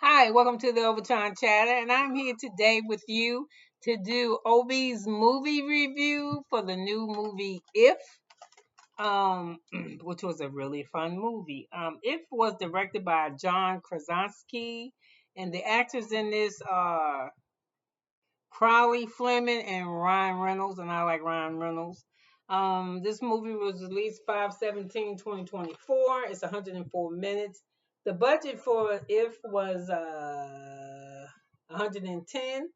Hi, welcome to the Obachanchatter, and I'm here today with you to do Obi's movie review for the new movie If, um, which was a really fun movie. If was directed by John Krasinski, and the actors in this are Criley, Fleming, and Ryan Reynolds, and I like Ryan Reynolds. This movie was released 5/17/2024. It's 104 minutes. The budget for If was 110,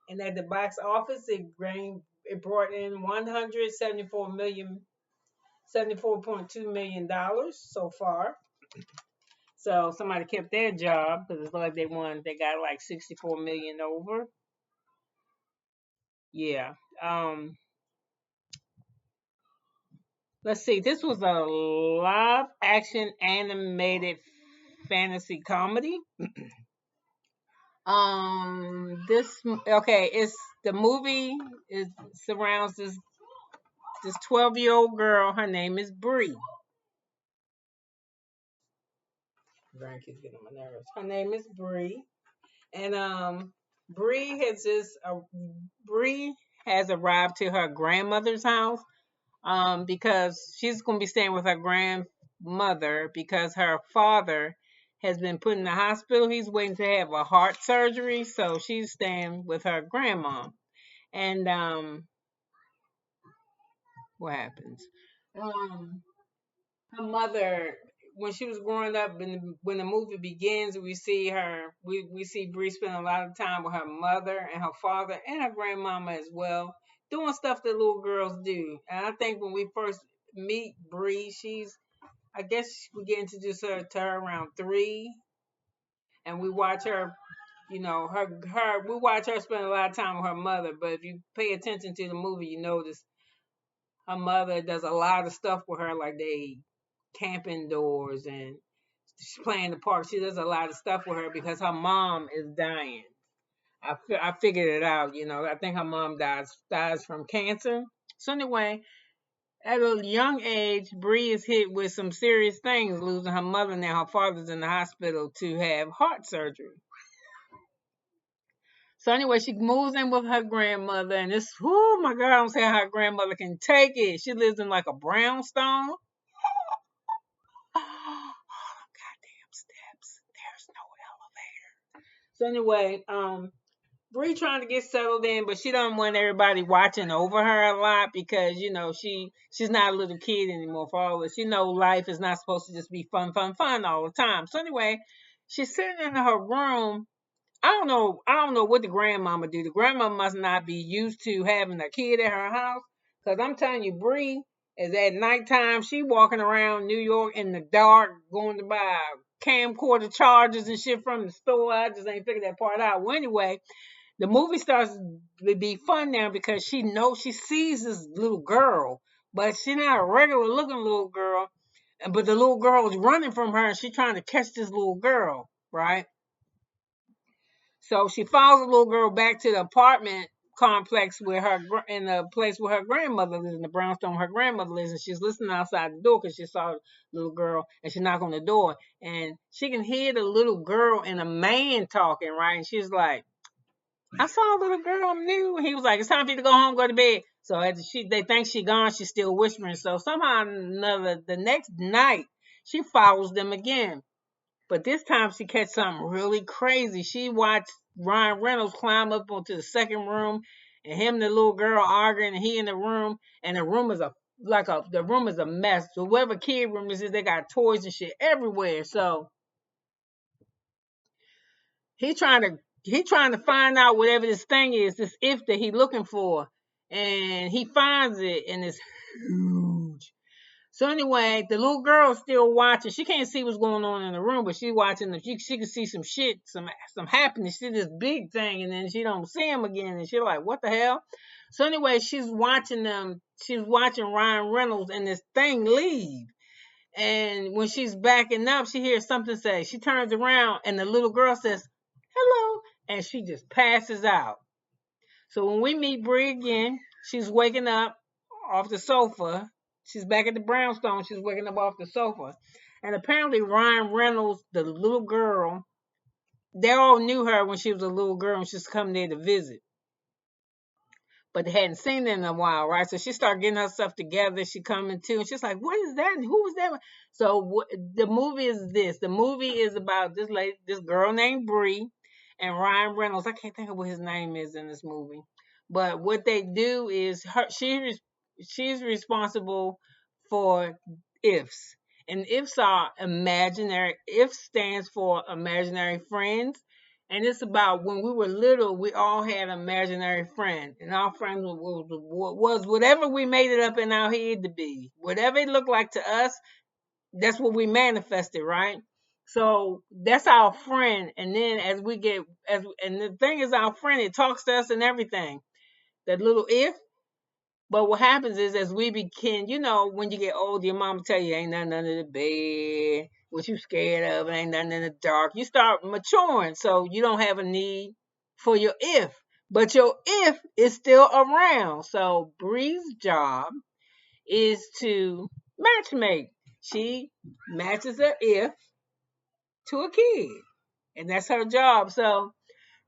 and at the box office, it brought in 74.2 million dollars so far. So somebody kept their job because it's like they got like 64 million over. Yeah. Let's see. This was a live action animated fantasy comedy. This okay. It's the movie is surrounds this 12-year-old girl. Her name is Bree. Grandkids getting on my nerves. Her name is Bree, and Bree has just Bree has arrived to her grandmother's house because she's going to be staying with her grandmother because her father has been put in the hospital. He's waiting to have a heart surgery, so she's staying with her grandma. And what happens? Um, Her mother, when she was growing up, and when the movie begins, we see her. We see Bree spend a lot of time with her mother and her father and her grandmama as well, doing stuff that little girls do. And I think when we first meet Bree, I guess we get introduced to her around 3, and we watch her. We watch her spend a lot of time with her mother. But if you pay attention to the movie, you notice her mother does a lot of stuff with her, like they camp indoors and she's playing the park. She does a lot of stuff with her because her mom is dying. I figured it out. I think her mom dies from cancer. So anyway, at a young age, Bree is hit with some serious things, losing her mother. Now her father's in the hospital to have heart surgery. So anyway, she moves in with her grandmother, and this, oh my God, I don't see how her grandmother can take it. She lives in like a brownstone. Goddamn steps. There's no elevator. So anyway, Bree trying to get settled in, but she don't want everybody watching over her a lot because she's not a little kid anymore. For all this, life is not supposed to just be fun, fun, fun all the time. So anyway, she's sitting in her room. I don't know what the grandmama do. The grandmama must not be used to having a kid at her house. Cause I'm telling you, Bree is at nighttime. She walking around New York in the dark, going to buy camcorder chargers and shit from the store. I just ain't figured that part out. Well, anyway, the movie starts to be fun now because she sees this little girl, but she's not a regular looking little girl. But the little girl is running from her, and she's trying to catch this little girl, right? So she follows the little girl back to the apartment complex in the place where her grandmother lives, in the brownstone where her grandmother lives, and she's listening outside the door because she saw the little girl, and she knocked on the door, and she can hear the little girl and a man talking, right? And she's like, "I saw a little girl I'm new." And he was like, "It's time for you to go home, go to bed." So they think she's gone, she's still whispering. So somehow or another, the next night, she follows them again. But this time she catch something really crazy. She watched Ryan Reynolds climb up onto the second room, and him and the little girl arguing, and he in the room, and the room is a mess. So whatever kid room this is, they got toys and shit everywhere. So he trying to find out whatever this thing is, this if that he looking for, and he finds it, and it's huge. So anyway, the little girl's still watching. She can't see what's going on in the room, but she's watching. She can see some shit, some happening. She see this big thing, and then she don't see him again, and she's like, "What the hell?" So anyway, she's watching them. She's watching Ryan Reynolds and this thing leave. And when she's backing up, she hears something say. She turns around, and the little girl says, "Hello," and she just passes out. So when we meet Brie again, she's waking up off the sofa. She's back at the brownstone. She's waking up off the sofa. And apparently Ryan Reynolds, the little girl, they all knew her when she was a little girl and she was coming there to visit, but they hadn't seen her in a while, right? So she started getting her stuff together. She coming to, and she's like, "What is that? And who is that?" So the movie is this. The movie is about this lady, this girl named Bree, and Ryan Reynolds. I can't think of what his name is in this movie, but what they do is she's responsible for ifs, and ifs are imaginary. If stands for imaginary friends, and it's about when we were little, we all had an imaginary friend. And our friend was whatever we made it up in our head to be. Whatever it looked like to us, that's what we manifested, right? So that's our friend. And then as we get, and the thing is, our friend, it talks to us and everything. That little if. But what happens is, as we begin, when you get old, your mama tell you ain't nothing under the bed. What you scared of? Ain't nothing in the dark. You start maturing, so you don't have a need for your if. But your if is still around. So Bree's job is to matchmake. She matches her if to a kid, and that's her job. So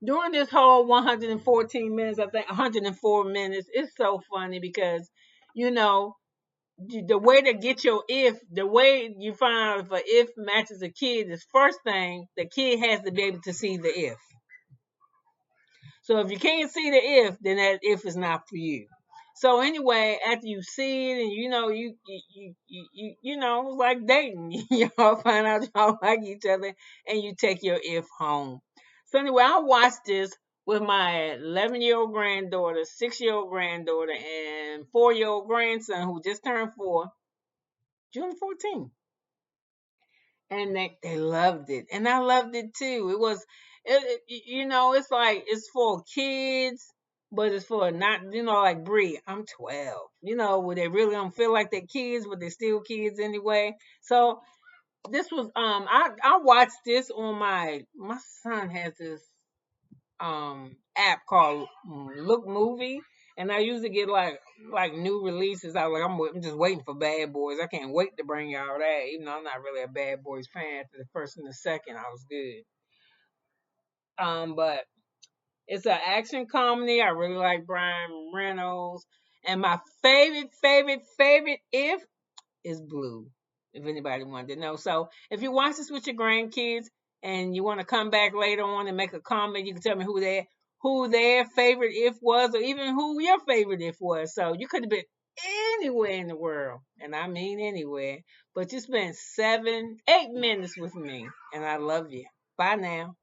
during this whole 114 minutes, I think 104 minutes, it's so funny because, you know, the way to get your if, the way you find out if a if matches a kid is first thing, the kid has to be able to see the if. So if you can't see the if, then that if is not for you. So anyway, after you see it and it's like dating. Y'all find out y'all like each other and you take your if home. So anyway, I watched this with my 11-year-old granddaughter, 6-year-old granddaughter, and 4-year-old grandson who just turned 4, June 14th, and they loved it, and I loved it too. It was, it's like it's for kids, but it's for not, like Brie. I'm 12, where they really don't feel like they're kids, but they're still kids anyway. So this was, I watched this on my son has this app called Look Movie, and I usually get like new releases. I was like, I'm just waiting for Bad Boys. I can't wait to bring y'all that. Even though I'm not really a Bad Boys fan. After the first and the second, I was good. But it's an action comedy. I really like Brian Reynolds, and my favorite if is Blue, if anybody wanted to know. So if you watch this with your grandkids and you want to come back later on and make a comment, you can tell me who their favorite if was, or even who your favorite if was. So you could have been anywhere in the world, and I mean anywhere, but you spent 7, 8 minutes with me, and I love you. Bye now.